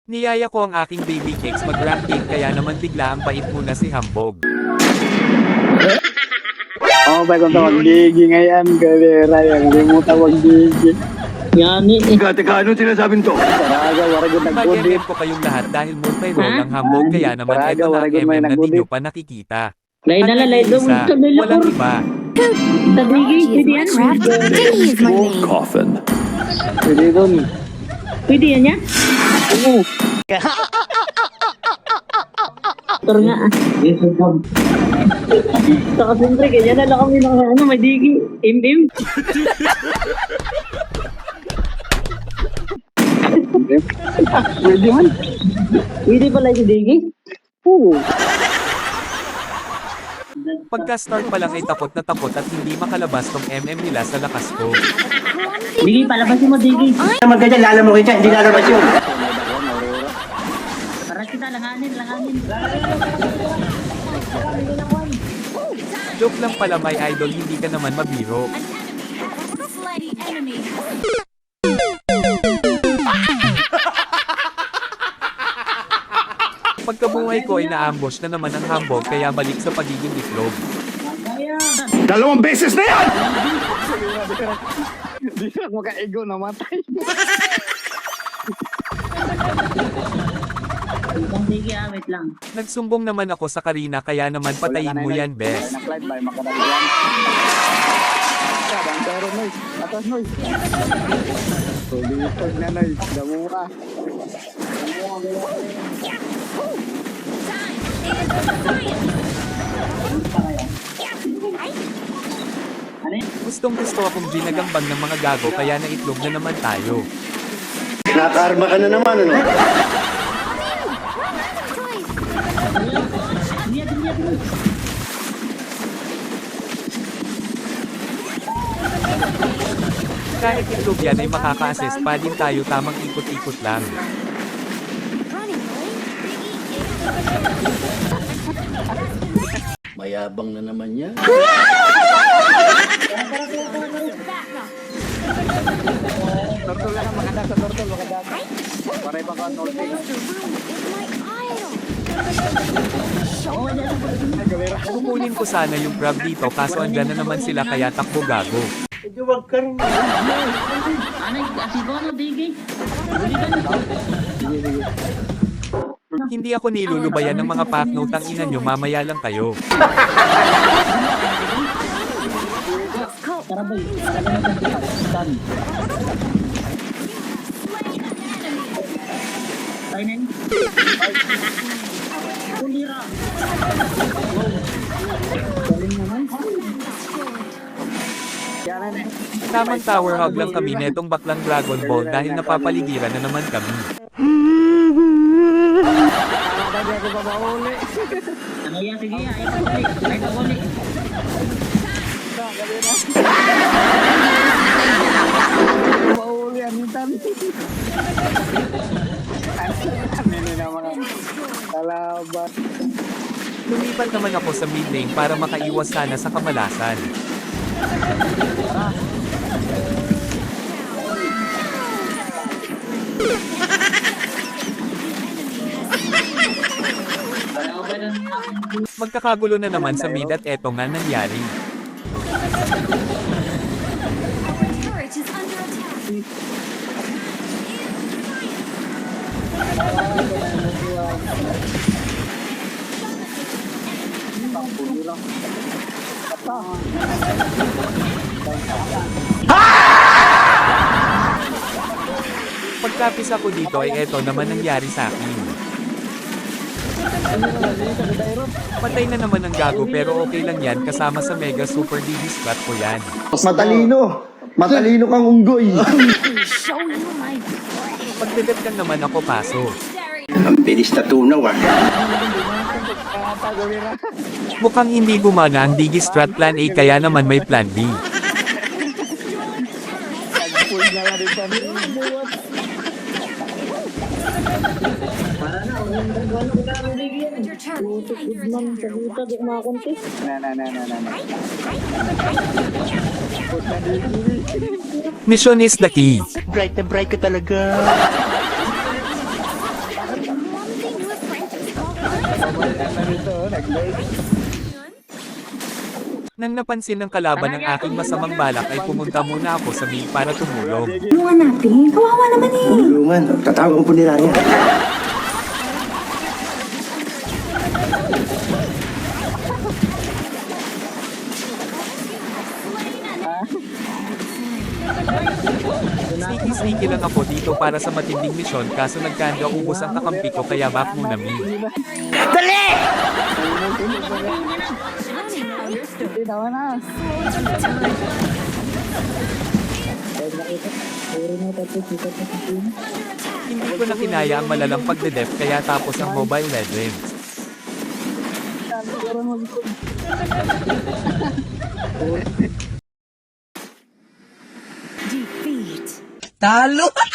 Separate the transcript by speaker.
Speaker 1: Niyaya ko ang aking baby cakes mag-rank cake kaya naman bigla ang pait muna si Hambog.
Speaker 2: Oh, baik kung tawag-gigi ngayon, galera yan. Hindi mo tawag-gigi.
Speaker 3: Yani,
Speaker 4: Teka, ano sinasabing to?
Speaker 2: Taraga, waragod nag-budit.
Speaker 1: Mag-MM ko kayong lahat dahil multi-roll ang Hambog kaya naman
Speaker 2: Paraga,
Speaker 1: ito na ang
Speaker 2: waragod may
Speaker 1: MM na di
Speaker 2: nag-budit.
Speaker 1: nyo pa nakikita.
Speaker 3: lain
Speaker 1: Ang
Speaker 3: na lain
Speaker 1: nag-iisa,
Speaker 3: doon sa nila
Speaker 1: walang
Speaker 3: ko.
Speaker 1: iba.
Speaker 3: Tabigi, pwede yan.
Speaker 5: Diggy is my name.
Speaker 4: Coffin.
Speaker 2: Pwede dun.
Speaker 3: Pwede yan ya?
Speaker 2: Oo.
Speaker 3: Tor nga ah. Saka siyempre, kanya na lang kami ng ano, may digi. Im-im.
Speaker 2: Pwede man.
Speaker 3: Pwede pala si digi.
Speaker 2: Oo.
Speaker 1: Pagka-start pa lang ay tapot na tapot at hindi makalabas tong MM nila sa lakas ko.
Speaker 3: Digi, palabasin mo digi.
Speaker 4: Naman ganyan, lalo mo ganyan, hindi lalabas yun.
Speaker 3: Para kita langanin, langanin.
Speaker 1: Joke lang pala my idol, hindi ka naman mabiro.
Speaker 5: Slighty enemy.
Speaker 1: Pagkabuhay ko ay na-ambush na naman ang Hambog kaya balik sa pagiging itlog.
Speaker 4: 2 beses na yan!
Speaker 2: Di na maka-ego, namatay.
Speaker 3: Itong digi ah, wait lang.
Speaker 1: Nagsumbong naman ako sa Karina kaya naman patayin mo yan, bes.
Speaker 2: Naklight by makadagyan. Kadang pero noise. Atas noise. Tulitog na noise. Damo ka.
Speaker 1: Gustong gusto akong ginagambang ng mga gago kaya naitlog na naman tayo.
Speaker 4: Nakaarma ka na naman, ano?
Speaker 1: Kahit itlog yan ay makaka-assist pa din tayo tamang ikot-ikot lang.
Speaker 4: Mayabang na naman yan.
Speaker 2: Tortol lang ang makadasa. Tortol, makadasa. Paray pa ka, tortol. Ay, galera.
Speaker 1: Kukunin ko sana yung grab dito kaso andyan na naman sila kaya takbo gago.
Speaker 3: Anay, asibono digi.
Speaker 1: Hindi ako nilulubayan ng mga pakno, tang ina nyo, mamaya lang kayo.
Speaker 3: Tara boy. Kainin. Kulira.
Speaker 1: Tamang tower hug lang kami netong baklang Dragon Ball dahil napapaligiran na naman kami.
Speaker 2: Tadi ako babauli.
Speaker 3: Ano yan? Sige, ay paguli. Ay paguli.
Speaker 2: Bauli, anitan. Ano na mga kalaban.
Speaker 1: Lumipat naman ako sa mid lane para makaiwas sana sa kamalasan. Magkakagulo na naman sa mid at eto nga nangyari.
Speaker 5: Turret is under attack.
Speaker 1: Pagkapis ako dito ay eto naman nangyari sa akin. Patay na naman ang gago pero okay lang yan kasama sa mega super DD strat ko yan.
Speaker 4: Matalino! Matalino kang unggoy!
Speaker 5: Show you my
Speaker 1: Pagdedet kan naman ako paso.
Speaker 4: Ang bilis na tunaw, ah.
Speaker 1: Mukhang hindi gumana ang Digi Strat Plan A kaya naman may Plan B.
Speaker 2: Pull na lang dito.
Speaker 5: your turret is under attack.
Speaker 1: Mission is the key.
Speaker 4: Bright na bright ka talaga.
Speaker 2: rito, nag-live.
Speaker 1: Nang napansin ng kalaban ng aking masamang balak ay pumunta muna ako sa main para tumulong.
Speaker 5: Tulungan natin. Kawawa naman eh.
Speaker 4: Tulungan, tatawag ang puniranya.
Speaker 1: Sneaky lang ako dito para sa matinding misyon kaso nagkanda ubos ang kakampi ko kaya back muna me.
Speaker 2: Hindi naman na.
Speaker 1: Hindi ko na kinaya ang malalang pagdedep kaya tapos ang Mobile Legends.
Speaker 5: Defeat.
Speaker 6: Talo!